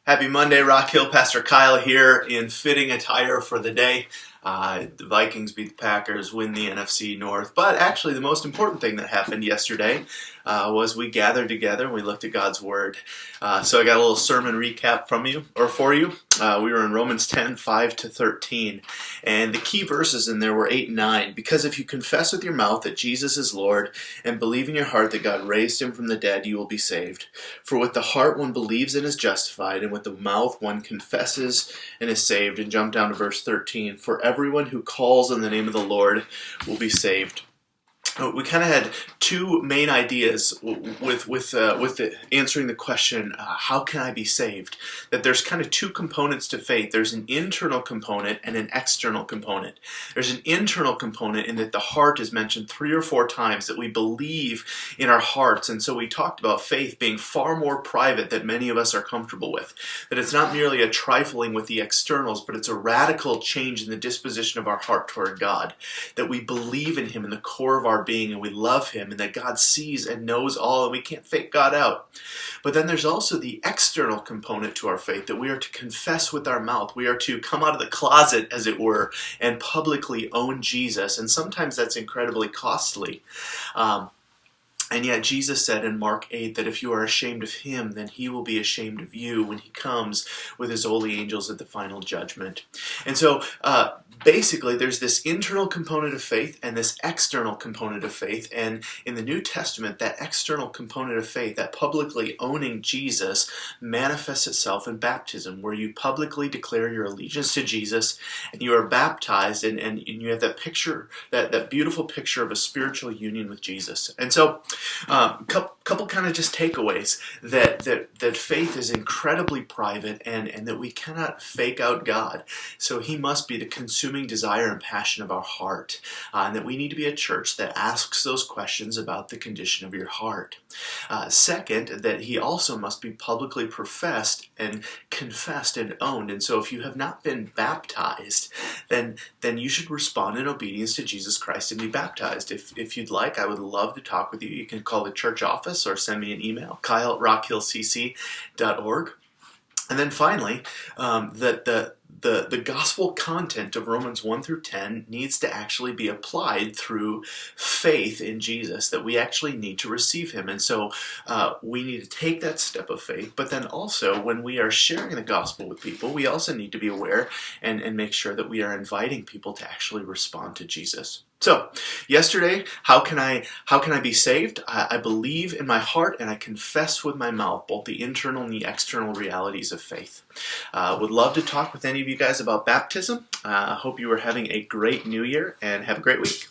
Happy Monday, Rock Hill. Pastor Kyle here in fitting attire for the day. The Vikings beat the Packers, win the NFC North. But actually, the most important thing that happened yesterday was we gathered together and we looked at God's Word. So I got a little sermon recap for you. We were in Romans 10, 5-13. And the key verses in there were 8 and 9. Because if you confess with your mouth that Jesus is Lord and believe in your heart that God raised him from the dead, you will be saved. For with the heart one believes and is justified, and with the mouth one confesses and is saved. And jump down to verse 13. For everyone who calls on the name of the Lord will be saved. We kind of had two main ideas with answering the question, how can I be saved? That there's kind of two components to faith. There's an internal component and an external component. There's an internal component in that the heart is mentioned 3 or 4 times, that we believe in our hearts. And so we talked about faith being far more private than many of us are comfortable with. That it's not merely a trifling with the externals, but it's a radical change in the disposition of our heart toward God. That we believe in him in the core of our being, and we love him, and that God sees and knows all, and we can't fake God out. But then there's also the external component to our faith, that we are to confess with our mouth. We are to come out of the closet, as it were, and publicly own Jesus. And sometimes that's incredibly costly. And yet Jesus said in Mark 8 that if you are ashamed of him, then he will be ashamed of you when he comes with his holy angels at the final judgment. And so basically there's this internal component of faith and this external component of faith. And in the New Testament, that external component of faith, that publicly owning Jesus, manifests itself in baptism, where you publicly declare your allegiance to Jesus and you are baptized, and you have that picture, that beautiful picture of a spiritual union with Jesus. And so couple kind of just takeaways that faith is incredibly private, and that we cannot fake out God. So he must be the consuming desire and passion of our heart, and that we need to be a church that asks those questions about the condition of your heart. Second, that he also must be publicly professed and confessed and owned. And so if you have not been baptized, then you should respond in obedience to Jesus Christ and be baptized. If you'd like, I would love to talk with you. You can call the church office or send me an email, kyle@rockhillcc.org. And then finally, that the gospel content of Romans 1-10 needs to actually be applied through faith in Jesus, that we actually need to receive him. And so we need to take that step of faith, but then also when we are sharing the gospel with people, we also need to be aware and make sure that we are inviting people to actually respond to Jesus. So, yesterday, how can I be saved? I believe in my heart and I confess with my mouth both the internal and the external realities of faith. Would love to talk with any of you guys about baptism. Hope you are having a great new year and have a great week.